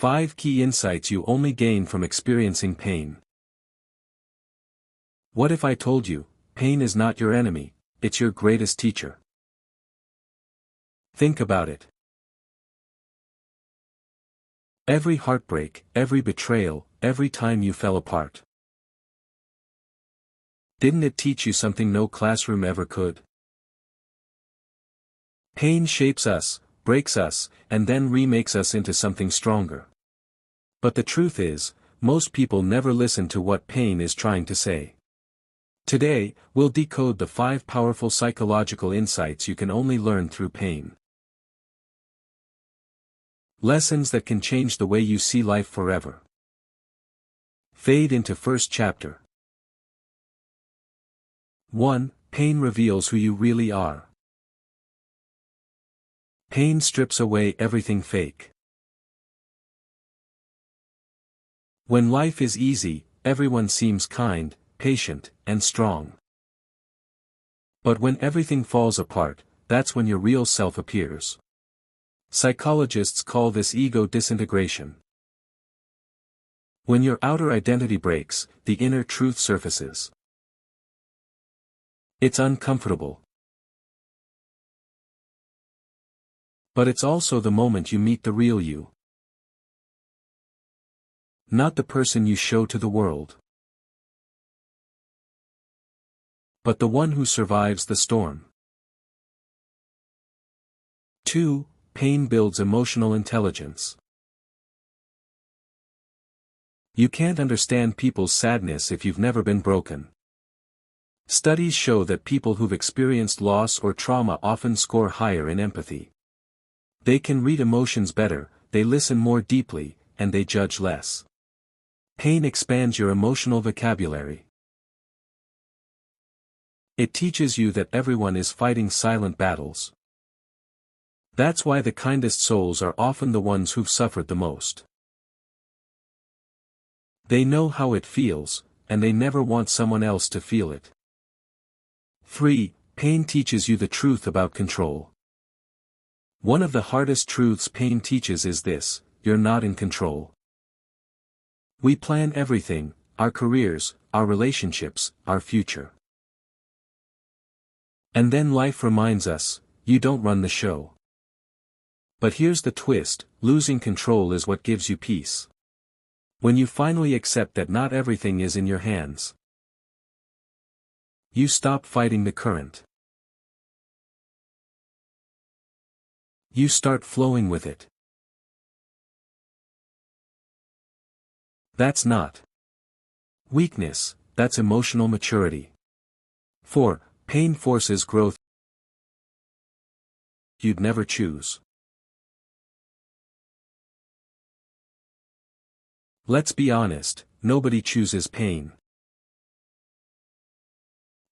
5 key insights you only gain from experiencing pain. What if I told you, pain is not your enemy, it's your greatest teacher? Think about it. Every heartbreak, every betrayal, every time you fell apart. Didn't it teach you something no classroom ever could? Pain shapes us, breaks us, and then remakes us into something stronger. But the truth is, most people never listen to what pain is trying to say. Today, we'll decode the 5 powerful psychological insights you can only learn through pain. Lessons that can change the way you see life forever. Fade into first chapter. 1. Pain reveals who you really are. Pain strips away everything fake. When life is easy, everyone seems kind, patient, and strong. But when everything falls apart, that's when your real self appears. Psychologists call this ego disintegration. When your outer identity breaks, the inner truth surfaces. It's uncomfortable. But it's also the moment you meet the real you. Not the person you show to the world, but the one who survives the storm. 2. Pain builds emotional intelligence. You can't understand people's sadness if you've never been broken. Studies show that people who've experienced loss or trauma often score higher in empathy. They can read emotions better, they listen more deeply, and they judge less. Pain expands your emotional vocabulary. It teaches you that everyone is fighting silent battles. That's why the kindest souls are often the ones who've suffered the most. They know how it feels, and they never want someone else to feel it. 3. Pain teaches you the truth about control. One of the hardest truths pain teaches is this: you're not in control. We plan everything, our careers, our relationships, our future. And then life reminds us, you don't run the show. But here's the twist: losing control is what gives you peace. When you finally accept that not everything is in your hands, you stop fighting the current. You start flowing with it. That's not weakness, that's emotional maturity. 4. Pain forces growth you'd never choose. Let's be honest, nobody chooses pain.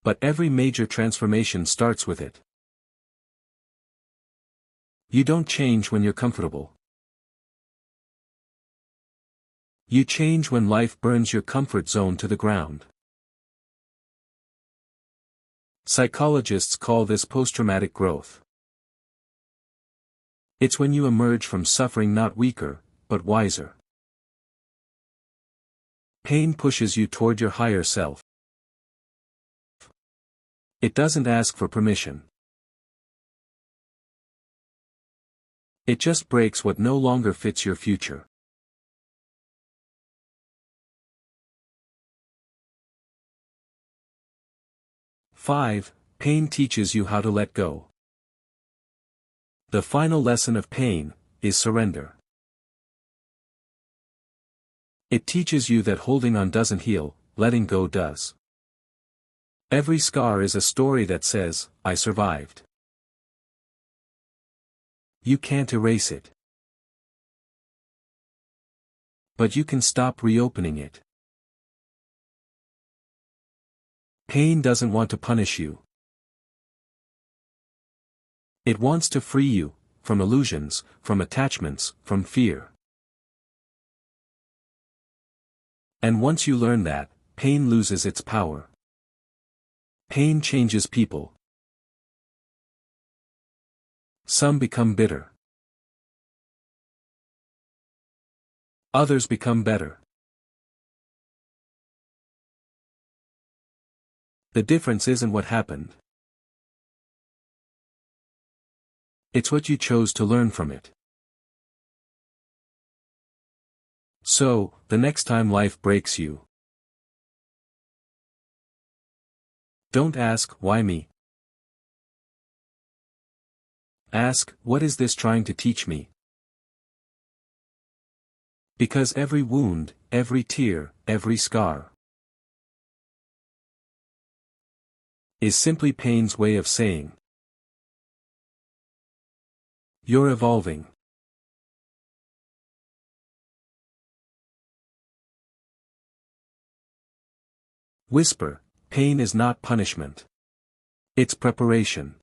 But every major transformation starts with it. You don't change when you're comfortable. You change when life burns your comfort zone to the ground. Psychologists call this post-traumatic growth. It's when you emerge from suffering not weaker, but wiser. Pain pushes you toward your higher self. It doesn't ask for permission. It just breaks what no longer fits your future. Five. Pain teaches you how to let go. The final lesson of pain is surrender. It teaches you that holding on doesn't heal, letting go does. Every scar is a story that says, I survived. You can't erase it. But you can stop reopening it. Pain doesn't want to punish you. It wants to free you, from illusions, from attachments, from fear. And once you learn that, pain loses its power. Pain changes people. Some become bitter. Others become better. The difference isn't what happened. It's what you chose to learn from it. So, the next time life breaks you, don't ask, why me? Ask, what is this trying to teach me? Because every wound, every tear, every scar is simply pain's way of saying, you're evolving. Whisper, pain is not punishment. It's preparation.